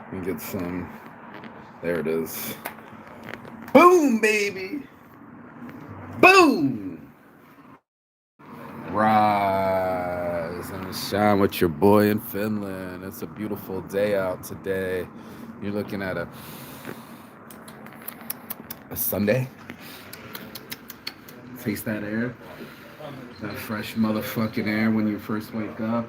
Let me get some. There it is. Boom, baby. Boom. Rise and shine with your boy in Finland. It's a beautiful day out today. You're looking at a Sunday. Taste that air. That fresh motherfucking air when you first wake up.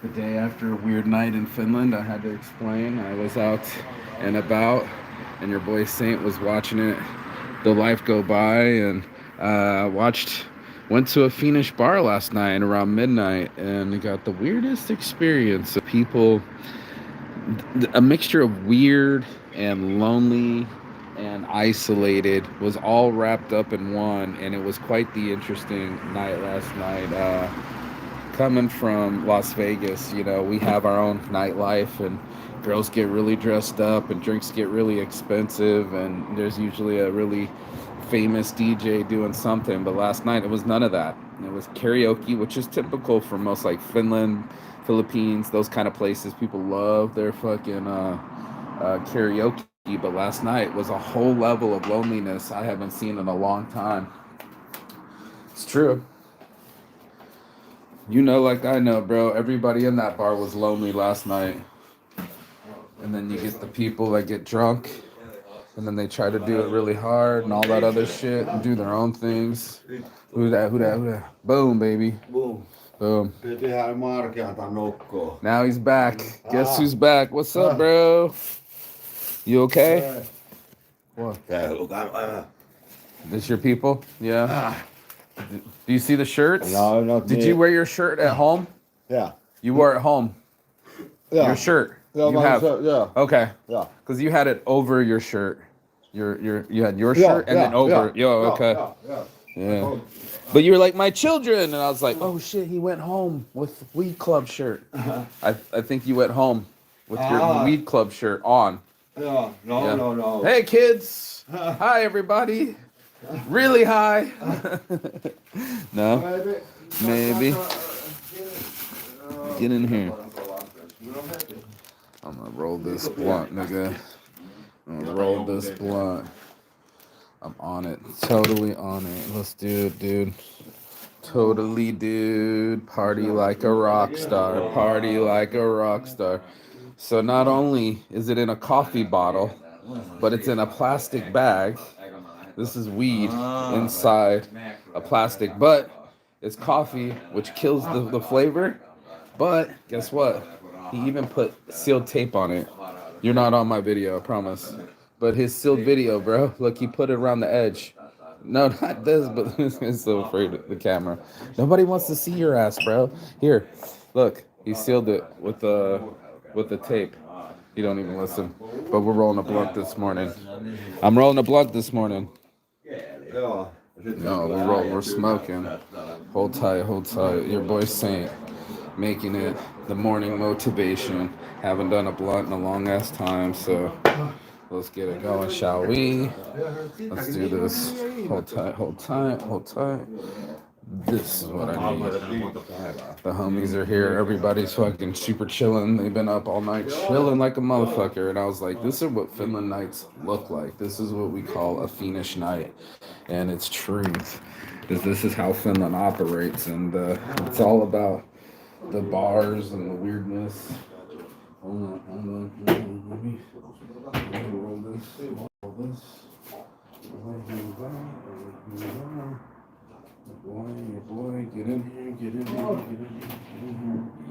The day after a weird night in Finland, I had to explain. I was out and about, and your boy Saint was watching it, the life go by, and went to a Finnish bar last night around midnight, and got the weirdest experience of people, a mixture of weird and lonely and isolated was all wrapped up in one, and it was quite the interesting night last night. Coming from Las Vegas, we have our own nightlife, and girls get really dressed up and drinks get really expensive, and there's usually a really famous DJ doing something. But last night it was none of that. It was karaoke, which is typical for most like Finland, Philippines, those kind of places. People love their fucking karaoke. But last night was a whole level of loneliness I haven't seen in a long time. It's true. Like I know, bro, everybody in that bar was lonely last night. And then you get the people that get drunk, and then they try to do it really hard and all that other shit and do their own things. Who that? Boom, baby. Boom. Boom. Now he's back. Guess who's back? What's up, bro? You okay? What? This your people? Yeah. Do you see the shirts? No, not Did me. you wear your shirt at home? Yeah. You wore it at home. Yeah. Your shirt. Yeah, You have. yeah. Okay. Yeah. Because you had it over your shirt. You had your shirt and then over. Okay. Yeah. But you were like, my children, and I was like, oh shit, he went home with Weed Club shirt. I think you went home with your Weed Club shirt on. Yeah. No. Hey kids. Hi everybody. Really high. No? Maybe. Get in here. I'm gonna roll this blunt, nigga. I'm gonna roll this blunt. I'm on it. Totally on it. Let's do it, dude. Totally, dude. Party like a rock star. Party like a rock star. So not only is it in a coffee bottle, but it's in a plastic bag. This is weed inside a plastic, but it's coffee, which kills the flavor. But guess what? He even put sealed tape on it. You're not on my video, I promise. But his sealed video, bro. Look, he put it around the edge. No, not this, but he's so afraid of the camera. Nobody wants to see your ass, bro. Here, look, he sealed it with the tape. You don't even listen. But we're rolling a blunt this morning. I'm rolling a blunt this morning. No, we're smoking. Hold tight. Your boy Saint making it the morning motivation. Haven't done a blunt in a long ass time, so let's get it going, shall we? Let's do this. Hold tight. This is what I need. The homies are here. Everybody's fucking super chilling. They've been up all night chilling like a motherfucker. And I was like, this is what Finland Nights look like. This is what we call a Finnish night. And it's truth. Because this is how Finland operates. And it's all about the bars and the weirdness. Hold on. Let me roll this. Your boy, get in here.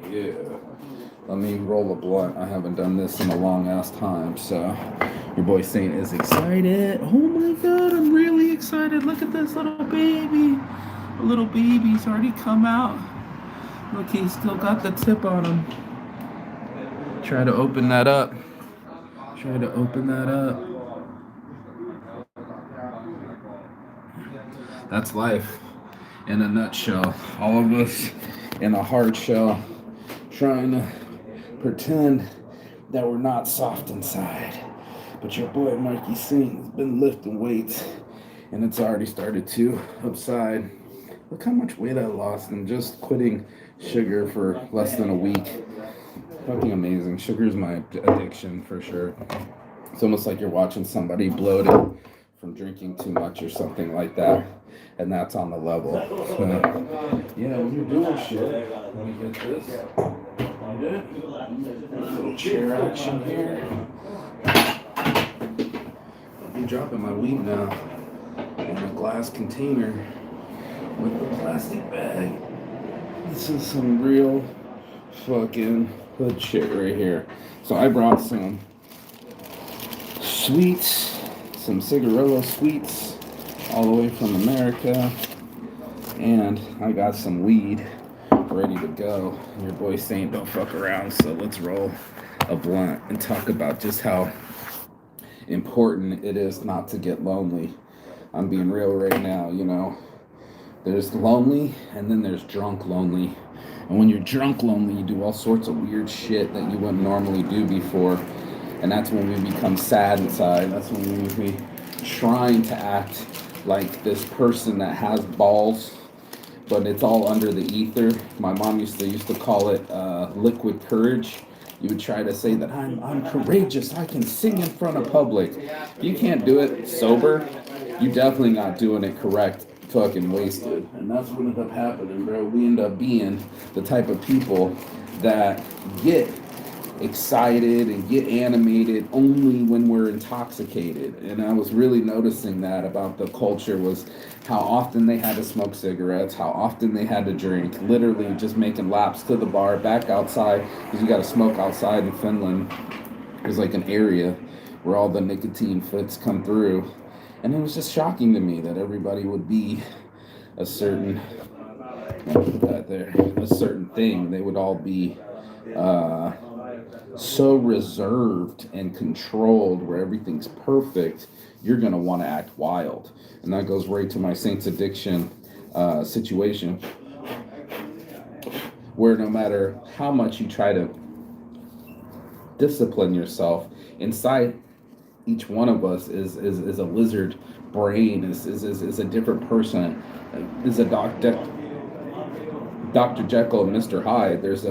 Yeah. Let me roll a blunt. I haven't done this in a long ass time, so your boy Saint is excited. Oh my god, I'm really excited. Look at this little baby. The little baby's already come out. Look, he's still got the tip on him. Try to open that up. That's life in a nutshell. All of us in a hard shell trying to pretend that we're not soft inside. But your boy Mikey Saint has been lifting weights, and it's already started to subside. Look how much weight I lost in just quitting sugar for less than a week. fucking amazing. Sugar's my addiction for sure. It's almost like you're watching somebody bloated from drinking too much or something like that, and that's on the level. So, yeah, when you're doing shit, let me get this. A little chair action here. I'm dropping my weed now in a glass container with the plastic bag. This is some real fucking hood shit right here. So I brought some sweets, some cigarillo sweets, all the way from America, and I got some weed ready to go. Your boy saying don't fuck around, so let's roll a blunt and talk about just how important it is not to get lonely. I'm being real right now, you know. There's lonely, and then there's drunk lonely. And when you're drunk lonely, you do all sorts of weird shit that you wouldn't normally do before. And that's when we become sad inside. That's when we trying to act like this person that has balls, but it's all under the ether. My mom used to call it liquid courage. You would try to say that I'm courageous. I can sing in front of public. You can't do it sober. You're definitely not doing it correct. Fucking wasted. And that's what ended up happening, bro. We end up being the type of people that get excited and get animated only when we're intoxicated. And I was really noticing that about the culture was how often they had to smoke cigarettes, how often they had to drink, literally just making laps to the bar, back outside, because you got to smoke outside in Finland. There's like an area where all the nicotine fits come through. And it was just shocking to me that everybody would be a certain, I'll put that there, a certain thing. They would all be so reserved and controlled where everything's perfect, you're going to want to act wild. And that goes right to my Saints addiction situation, where no matter how much you try to discipline yourself, inside each one of us is a lizard brain, is a different person, is a Dr. Jekyll and Mr. Hyde. There's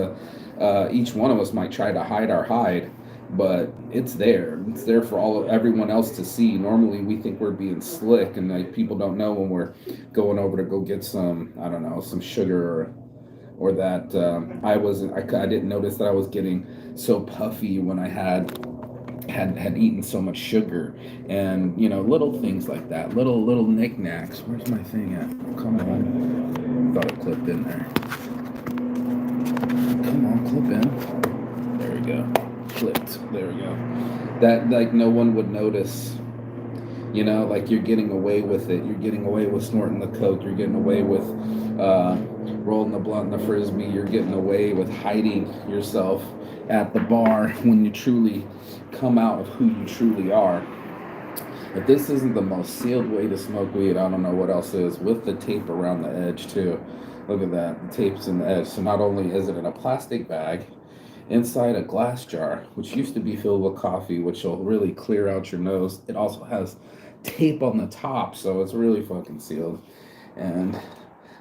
each one of us might try to hide our hide, but it's there. It's there for everyone else to see. Normally we think we're being slick, and like people don't know when we're going over to go get some, I don't know, some sugar or that I didn't notice that I was getting so puffy when I had eaten so much sugar, and you know, little things like that, little knickknacks. Where's my thing at? Come on, thought it clipped in there. Come on, clip in. There we go. Clipped. There we go. That, like, no one would notice. You know, like, you're getting away with it. You're getting away with snorting the coke. You're getting away with rolling the blunt and the frisbee. You're getting away with hiding yourself at the bar when you truly come out of who you truly are. If this isn't the most sealed way to smoke weed, I don't know what else is. With the tape around the edge too. Look at that, the tape's in the edge. So not only is it in a plastic bag, inside a glass jar, which used to be filled with coffee, which will really clear out your nose. It also has tape on the top, so it's really fucking sealed. And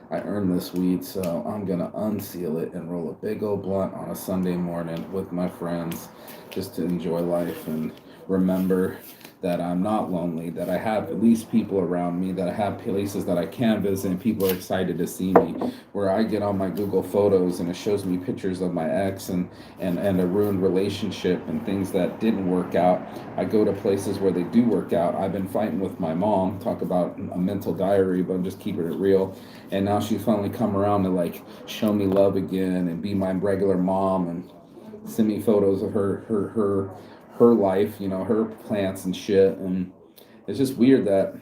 I earned this weed, so I'm gonna unseal it and roll a big old blunt on a Sunday morning with my friends, just to enjoy life and remember that I'm not lonely, that I have at least people around me, that I have places that I can visit and people are excited to see me. Where I get on my Google Photos and it shows me pictures of my ex and a ruined relationship and things that didn't work out. I go to places where they do work out. I've been fighting with my mom, talk about a mental diary, but I'm just keeping it real. And now she's finally come around to like show me love again and be my regular mom and send me photos of her life, you know, her plants and shit. And it's just weird that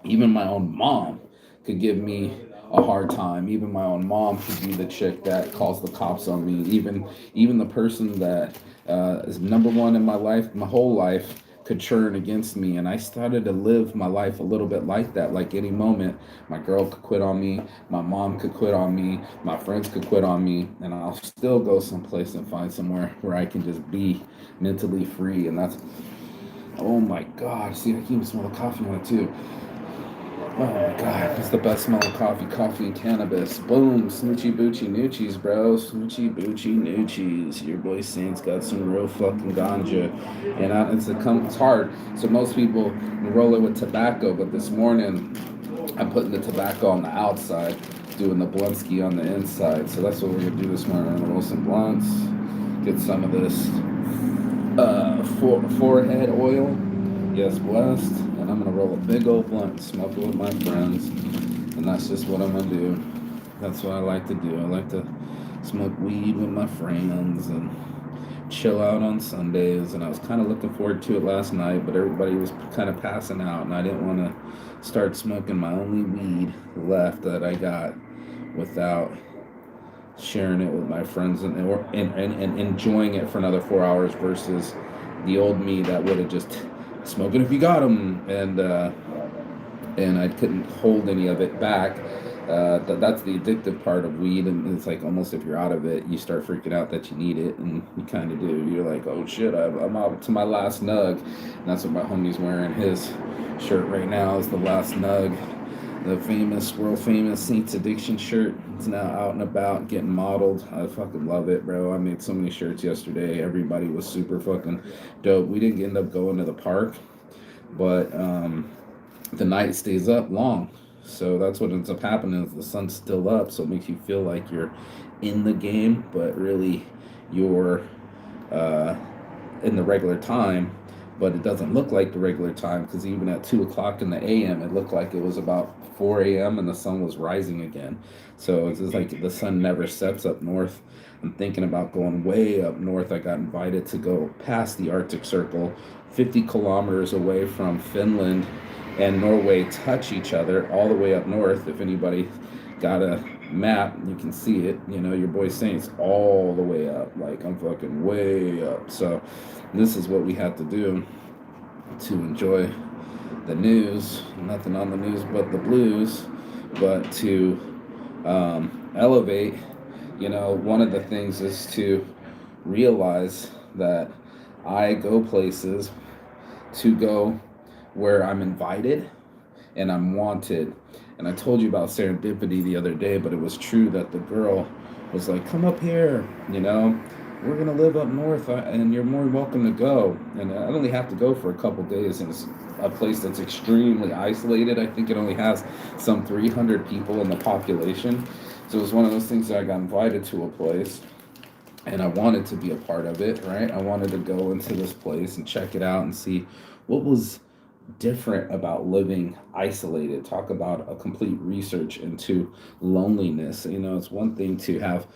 even my own mom could give me a hard time. Even my own mom could be the chick that calls the cops on me. Even the person that is number one in my life, my whole life, could turn against me. And I started to live my life a little bit like that. Like any moment, my girl could quit on me, my mom could quit on me, my friends could quit on me, and I'll still go someplace and find somewhere where I can just be mentally free. And that's, oh my God, see, I can even smell the coffee on it too. Oh my god, it's the best smelling coffee, coffee and cannabis. Boom, snoochie boochie noochies, bro. Snoochie boochie noochies. Your boy Saint's got some real fucking ganja. And it's hard. So most people roll it with tobacco, but this morning I'm putting the tobacco on the outside, doing the bluntsky on the inside. So that's what we're gonna do this morning. We're gonna roll some blunts, get some of this forehead oil. Yes, blessed. And I'm gonna roll a big old blunt, smoke it with my friends, and that's just what I'm gonna do. That's what I like to do. I like to smoke weed with my friends and chill out on Sundays. And I was kind of looking forward to it last night, but everybody was kind of passing out, and I didn't want to start smoking my only weed left that I got without sharing it with my friends and enjoying it for another 4 hours versus the old me that would have just smoking if you got them, and I couldn't hold any of it back. That's the addictive part of weed, and it's like almost if you're out of it, you start freaking out that you need it, and you kind of do. You're like, oh shit, I'm out to my last nug, and that's what my homie's wearing. His shirt right now is the last nug, the famous, world famous Saints Addiction shirt. It's now out and about, getting modeled. I fucking love it, bro. I made so many shirts yesterday. Everybody was super fucking dope. We didn't end up going to the park, but the night stays up long. So that's what ends up happening is the sun's still up, so it makes you feel like you're in the game, but really you're uh, in the regular time, but it doesn't look like the regular time because even at 2 o'clock in the a.m., it looked like it was about 4 a.m. and the sun was rising again. So it's just like the sun never sets up north. I'm thinking about going way up north. I got invited to go past the Arctic Circle, 50 kilometers away from Finland and Norway touch each other all the way up north. If anybody got a map, you can see it. You know, your boy Saints all the way up. Like, I'm fucking way up. So this is what we have to do to enjoy the news. Nothing on the news but the blues. But to elevate, you know, one of the things is to realize that I go places to go where I'm invited and I'm wanted. And I told you about serendipity the other day, but it was true that the girl was like, come up here, you know, we're going to live up north and you're more welcome to go. And I only have to go for a couple days, and it's a place that's extremely isolated. I think it only has some 300 people in the population. So it was one of those things that I got invited to a place and I wanted to be a part of it, right? I wanted to go into this place and check it out and see what was different about living isolated. Talk about a complete research into loneliness. You know, it's one thing to have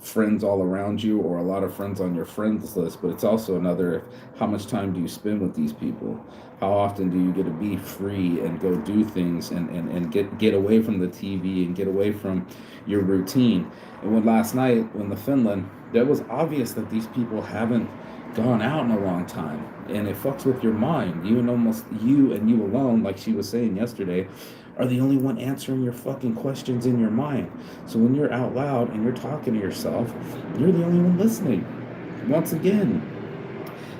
friends all around you or a lot of friends on your friends list, but it's also another, how much time do you spend with these people? How often do you get to be free and go do things and get away from the TV and get away from your routine? And when last night, when the Finland, that was obvious that these people haven't gone out in a long time, and it fucks with your mind. You and you alone, like she was saying yesterday, are the only one answering your fucking questions in your mind. So when you're out loud and you're talking to yourself, you're the only one listening once again,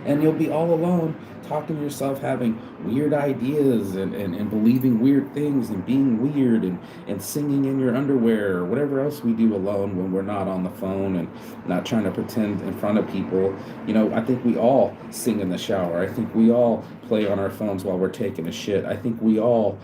and you'll be all alone talking to yourself, having weird ideas and believing weird things and being weird and singing in your underwear or whatever else we do alone when we're not on the phone and not trying to pretend in front of people. You know, I think we all sing in the shower. I think we all play on our phones while we're taking a shit. I think we all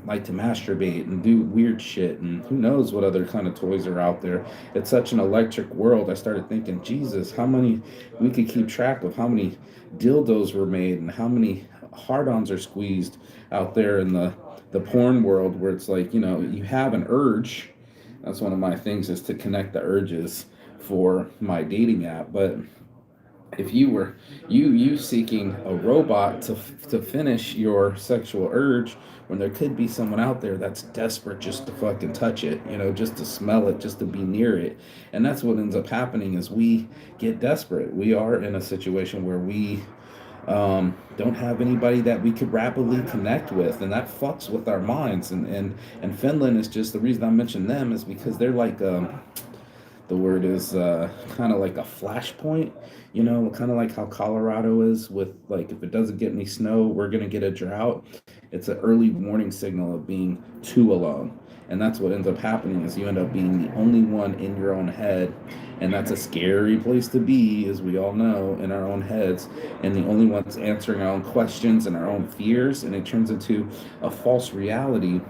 like to masturbate and do weird shit, and who knows what other kind of toys are out there. It's such an electric world. I started thinking, Jesus, how many, we could keep track of how many dildos were made and how many hard-ons are squeezed out there in the porn world, where it's like, you know, you have an urge. That's one of my things, is to connect the urges for my dating app. But if you were you seeking a robot to finish your sexual urge, when there could be someone out there that's desperate just to fucking touch it, you know, just to smell it, just to be near it. And that's what ends up happening, is we get desperate. We are in a situation where we don't have anybody that we could rapidly connect with, and that fucks with our minds. And Finland is just, the reason I mention them is because they're like The word is kind of like a flashpoint, kind of like how Colorado is with, like, if it doesn't get any snow, we're going to get a drought. It's an early warning signal of being too alone. And that's what ends up happening is you end up being the only one in your own head. And that's a scary place to be, as we all know, in our own heads. And the only ones answering our own questions and our own fears. And it turns into a false reality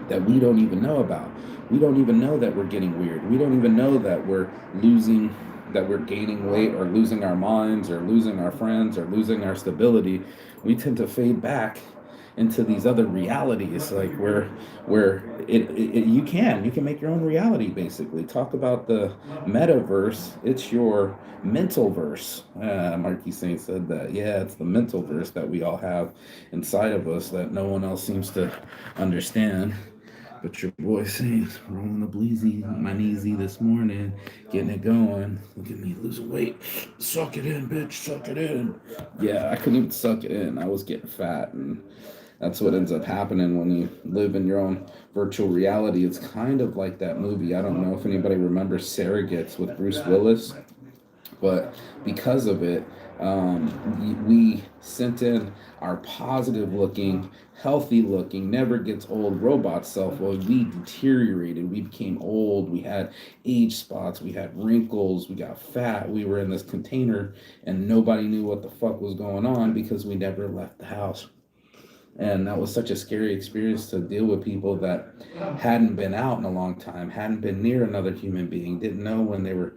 that we don't even know about. We don't even know that we're getting weird. We don't even know that we're gaining weight or losing our minds or losing our friends or losing our stability. We tend to fade back into these other realities, like where you can make your own reality. Basically, talk about the metaverse. It's your mental verse. Marquis Saint said that. Yeah, it's the mental verse that we all have inside of us that no one else seems to understand. But your boy Saints rolling the bleezy, my kneesy this morning, getting it going. Look at me losing weight. Suck it in, bitch. Suck it in. Yeah, I couldn't even suck it in. I was getting fat, and that's what ends up happening when you live in your own virtual reality. It's kind of like that movie. I don't know if anybody remembers Surrogates with Bruce Willis, but because of it, we sent in our positive looking, healthy looking, never gets old robot self. Well, we deteriorated. We became old. We had age spots. We had wrinkles. We got fat. We were in this container, and nobody knew what the fuck was going on because we never left the house. And that was such a scary experience to deal with people that hadn't been out in a long time, hadn't been near another human being, didn't know when they were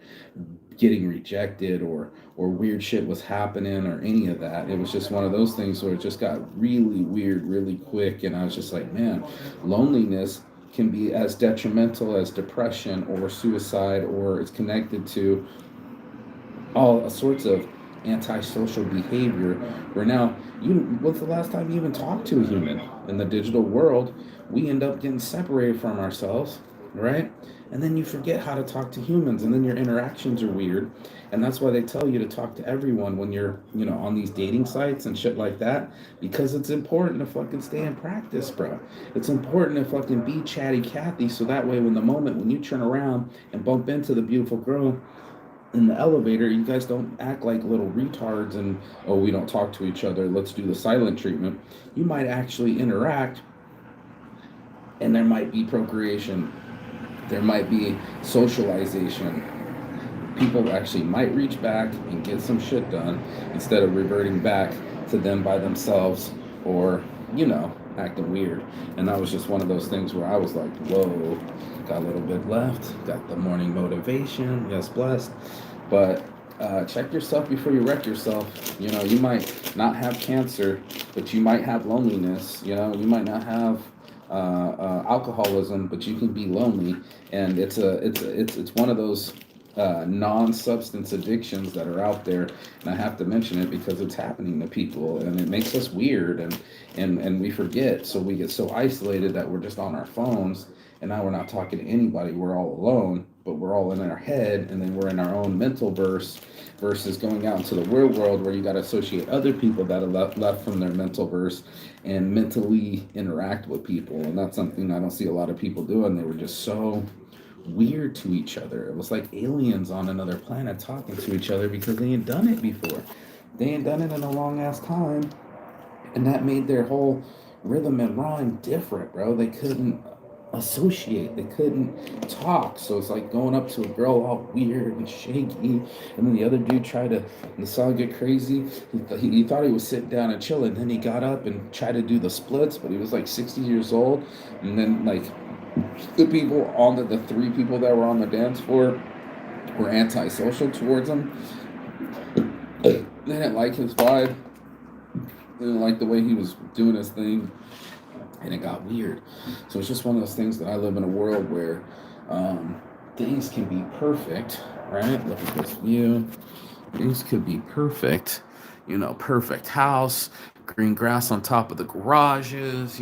getting rejected or weird shit was happening or any of that. It was just one of those things where it just got really weird really quick, and I was just like, man, loneliness can be as detrimental as depression or suicide, or it's connected to all sorts of antisocial behavior. Where now, what's the last time you even talked to a human? In the digital world, we end up getting separated from ourselves, right? And then you forget how to talk to humans, and then your interactions are weird. And that's why they tell you to talk to everyone when you're, on these dating sites and shit like that, because it's important to fucking stay in practice, bro. It's important to fucking be chatty Cathy, so that way when you turn around and bump into the beautiful girl in the elevator, you guys don't act like little retards and, oh, we don't talk to each other, let's do the silent treatment. You might actually interact, and there might be procreation, there might be socialization. People actually might reach back and get some shit done instead of reverting back to them by themselves, or acting weird. And that was just one of those things where I was like, whoa, got a little bit left, got the morning motivation, yes, blessed. But check yourself before you wreck yourself. You might not have cancer, but you might have loneliness. You might not have alcoholism, but you can be lonely. And it's one of those non-substance addictions that are out there, and I have to mention it because it's happening to people, and it makes us weird, and we forget. So we get so isolated that we're just on our phones, and now we're not talking to anybody. We're all alone, but we're all in our head, and then we're in our own mental verse, versus going out into the real world where you got to associate other people that are left from their mental verse and mentally interact with people. And that's something I don't see a lot of people doing. They were just so weird to each other. It was like aliens on another planet talking to each other because they ain't done it before. They ain't done it in a long ass time, and that made their whole rhythm and rhyme different, bro. They couldn't associate, they couldn't talk. So it's like going up to a girl all weird and shaky, and then the other dude tried to, the song get crazy. He thought he was sitting down and chilling, then he got up and tried to do the splits, but he was like 60 years old. And then like the three people that were on the dance floor were antisocial towards him. They didn't like his vibe. They didn't like the way he was doing his thing, and it got weird. So it's just one of those things that I live in a world where things can be perfect, right? Look at this view. Things could be perfect. Perfect house, green grass on top of the garages,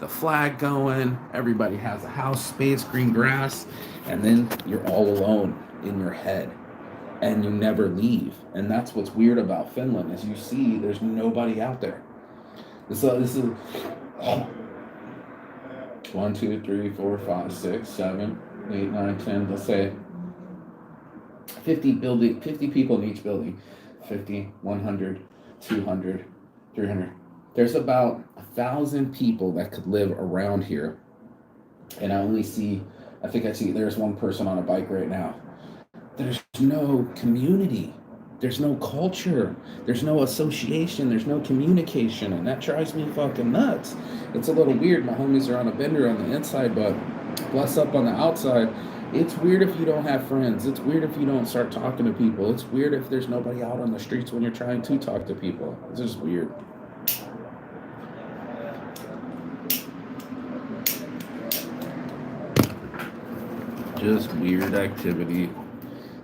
the flag going, everybody has a house space, green grass, and then you're all alone in your head, and you never leave. And that's what's weird about Finland, is you see there's nobody out there. So this is 1, 2, 3, 4, 5, 6, 7, 8, 9, 10, let's say 50 people in each building. 50, 100, 200, 300. There's about 1,000 people that could live around here. And I think I see, there's one person on a bike right now. There's no community. There's no culture. There's no association. There's no communication. And that drives me fucking nuts. It's a little weird. My homies are on a bender on the inside, but bless up on the outside. It's weird if you don't have friends. It's weird if you don't start talking to people. It's weird if there's nobody out on the streets when you're trying to talk to people. It's just weird. Just weird activity.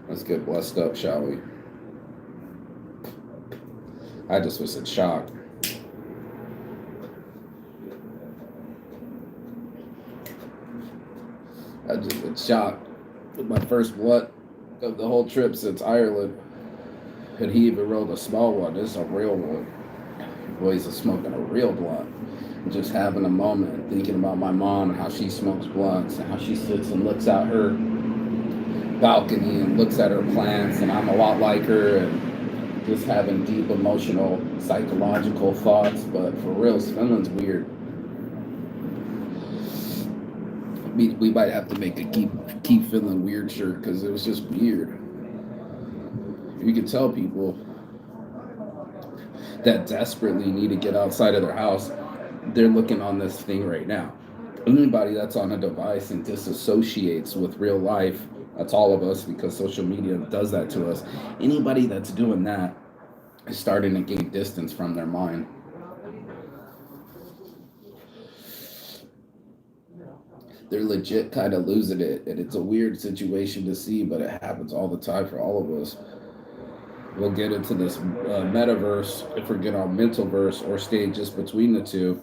Let's get blessed up, shall we? I just was in shock. I just been shocked with my first blunt of the whole trip since Ireland. And he even rolled a small one. This is a real one. Boys are smoking a real blunt. And just having a moment, thinking about my mom and how she smokes blunts and how she sits and looks out her balcony and looks at her plants, and I'm a lot like her, and just having deep emotional, psychological thoughts. But for real, Finland's weird. We might have to make a keep Finland weird shirt because it was just weird. You could tell people that desperately need to get outside of their house, they're looking on this thing right now. Anybody that's on a device and disassociates with real life, that's all of us because social media does that to us. Anybody that's doing that is starting to gain distance from their mind. They're legit kind of losing it, and it's a weird situation to see, but it happens all the time for all of us. We'll get into this metaverse and forget our mental verse or stay just between the two.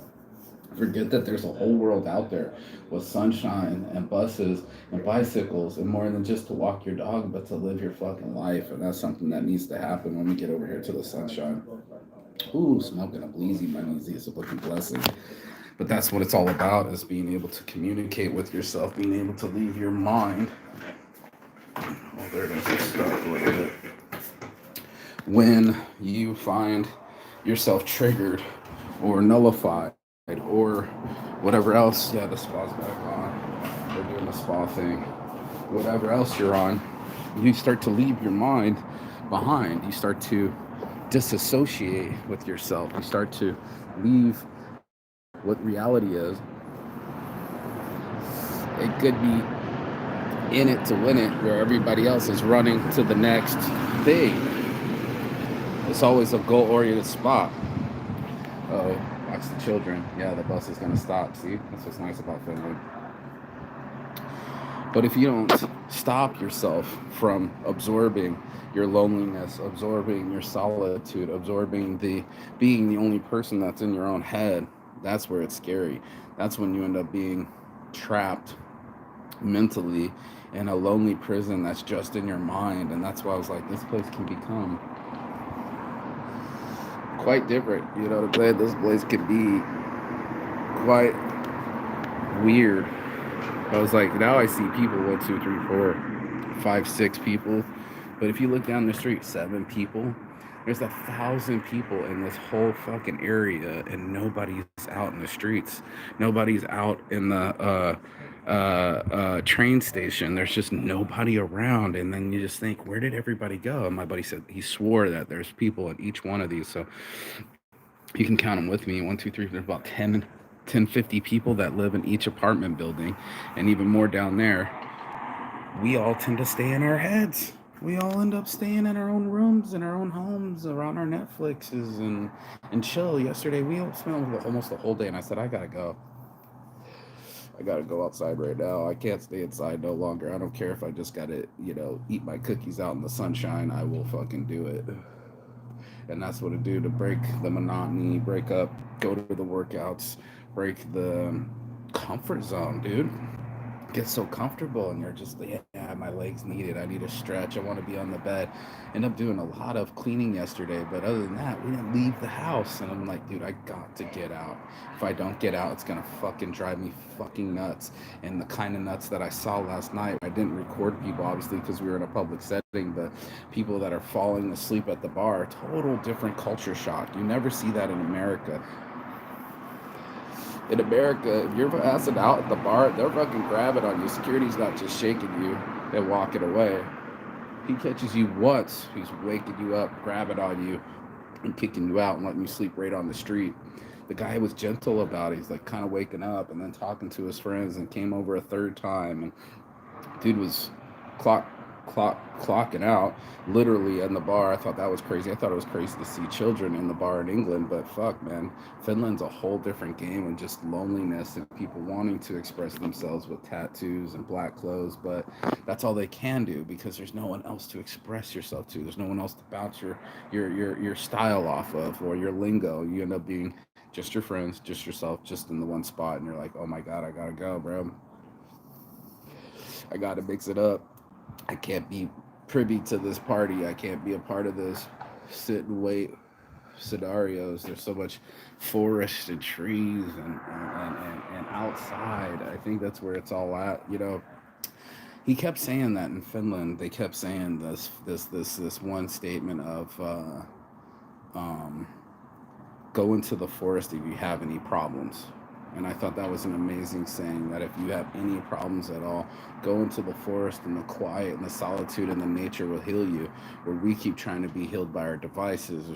Forget that there's a whole world out there with sunshine and buses and bicycles and more than just to walk your dog, but to live your fucking life. And that's something that needs to happen when we get over here to the sunshine. Ooh, smoking a bleezy, my knees is a fucking blessing. But that's what it's all about, is being able to communicate with yourself, being able to leave your mind. Oh, there it is. It's stuck a little bit. When you find yourself triggered or nullified or whatever else, yeah, the spa's back on. We're doing the spa thing. Whatever else you're on, you start to leave your mind behind. You start to disassociate with yourself. You start to leave what reality is. It could be in it to win it, where everybody else is running to the next thing. It's always a goal-oriented spot. Oh, watch the children. Yeah, the bus is going to stop. See? That's what's nice about Finland. But if you don't stop yourself from absorbing your loneliness, absorbing your solitude, absorbing being the only person that's in your own head, that's where it's scary. That's when you end up being trapped mentally in a lonely prison that's just in your mind. And that's why I was like, this place can become quite different. You know what I'm saying? This place can be quite weird. I was like, now I see people 1, 2, 3, 4, 5, 6 people. But if you look down the street, 7 people. There's 1,000 people in this whole fucking area, and nobody's out in the streets. Nobody's out in the train station. There's just nobody around. And then you just think, where did everybody go? And my buddy said he swore that there's people in each one of these. So you can count them with me. 1, 2, 3. There's about 10, 50 people that live in each apartment building, and even more down there. We all tend to stay in our heads. We all end up staying in our own rooms, in our own homes, around our Netflixes, and chill. Yesterday, we spent almost the whole day, and I said, I gotta go. I gotta go outside right now. I can't stay inside no longer. I don't care if I just gotta, eat my cookies out in the sunshine. I will fucking do it. And that's what I do to break the monotony, break up, go to the workouts, break the comfort zone, dude. Get so comfortable, and you're just, yeah, my legs need it. I need a stretch. I want to be on the bed. End up doing a lot of cleaning yesterday, but other than that, we didn't leave the house. And I'm like, dude, I got to get out. If I don't get out, it's gonna fucking drive me fucking nuts. And the kind of nuts that I saw last night, I didn't record people obviously because we were in a public setting, but people that are falling asleep at the bar, total different culture shock. You never see that in America. In America, if you're passing out at the bar, they're fucking grabbing on you. Security's not just shaking you and walking away. He catches you once, he's waking you up, grabbing on you, and kicking you out and letting you sleep right on the street. The guy was gentle about it. He's like kind of waking up and then talking to his friends and came over a third time. And dude was clocking out literally in the bar. I thought that was crazy. I thought it was crazy to see children in the bar in England, but fuck, man, Finland's a whole different game, and just loneliness and people wanting to express themselves with tattoos and black clothes, but that's all they can do because there's no one else to express yourself to. There's no one else to bounce your style off of or your lingo. You end up being just your friends, just yourself, just in the one spot, and you're like, oh my god, I gotta go, bro. I gotta mix it up. I can't be privy to this party. I can't be a part of this sit and wait scenarios. There's so much forest and trees and outside. I think that's where it's all at. You know, he kept saying that in Finland. They kept saying this one statement of go into the forest if you have any problems. And I thought that was an amazing saying, that if you have any problems at all, go into the forest, and the quiet and the solitude and the nature will heal you. Where we keep trying to be healed by our devices or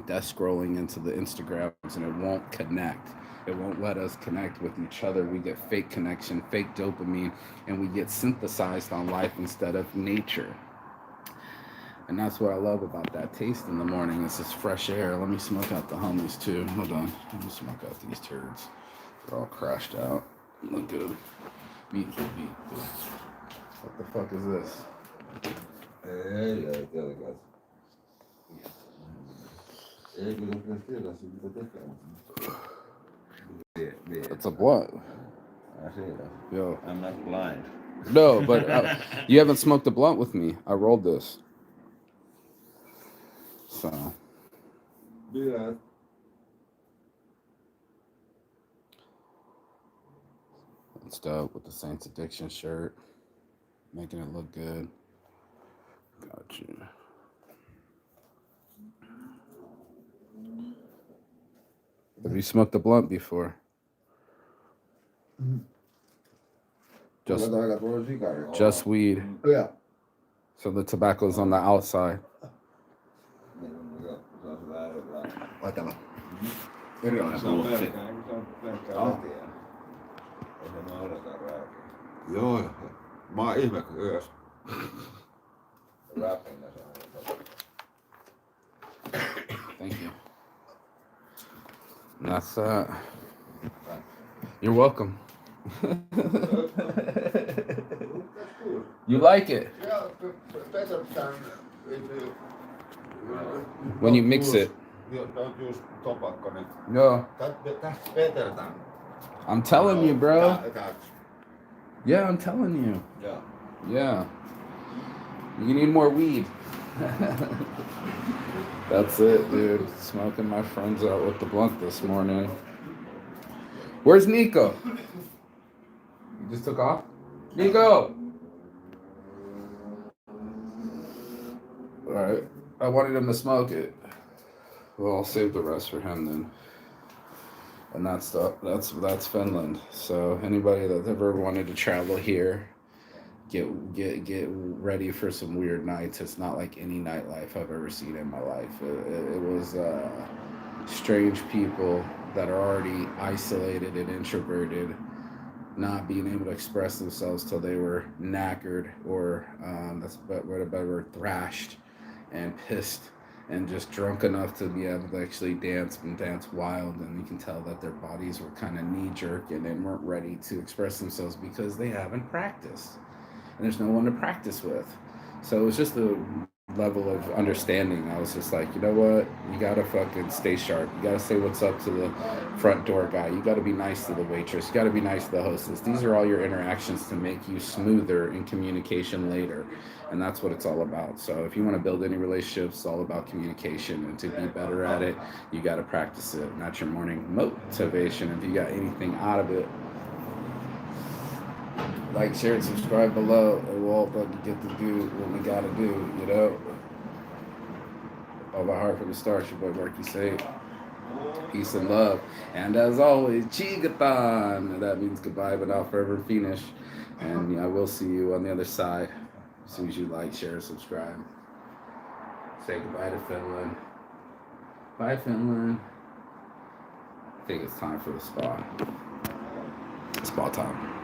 death scrolling into the Instagrams, and it won't connect. It won't let us connect with each other. We get fake connection, fake dopamine, and we get synthesized on life instead of nature. And that's what I love about that taste in the morning. It's this fresh air. Let me smoke out the homies too. Hold on. Let me smoke out these turds. They're all crashed out. Look good. Beat. What the fuck is this? It's a blunt. Yo. I'm not blind. No, but you haven't smoked a blunt with me. I rolled this. So. Yeah. It's dope with the Saints Addiction shirt. Making it look good. Got you. Have you smoked a blunt before? Just weed. Yeah. So the tobacco's on the outside. Laitella. Joo, mä oon ihme kun yössä. Thank you. And that's you're welcome. You like it? Yeah, better than if you... When you mix it. You don't use tobacco. No. That's better than... I'm telling you, bro. That's... Yeah, I'm telling you. Yeah. Yeah. You need more weed. That's it, dude. Smoking my friends out with the blunt this morning. Where's Nico? You just took off? Nico! Alright. I wanted him to smoke it. Well, I'll save the rest for him then. And that's Finland. So anybody that's ever wanted to travel here, get ready for some weird nights. It's not like any nightlife I've ever seen in my life. It was strange people that are already isolated and introverted, not being able to express themselves till they were knackered or that's better thrashed and pissed and just drunk enough to be able to actually dance wild. And you can tell that their bodies were kind of knee-jerk and they weren't ready to express themselves because they haven't practiced. And there's no one to practice with. So it was just a level of understanding. I was just like, you know what? You gotta fucking stay sharp. You gotta say what's up to the front door guy. You gotta be nice to the waitress. You gotta be nice to the hostess. These are all your interactions to make you smoother in communication later. And that's what it's all about. So if you want to build any relationships, it's all about communication. And to be better at it, you gotta practice it. And that's your morning motivation. If you got anything out of it, like, share, and subscribe below, and we'll all fucking get to do what we gotta do, you know? All my heart from the start, your boy Marky Say. Peace and love. And as always, Chigathon. That means goodbye, but not forever finish. And I will see you on the other side as soon as you like, share, and subscribe. Say goodbye to Finland. Bye, Finland. I think it's time for the spa. Spa time.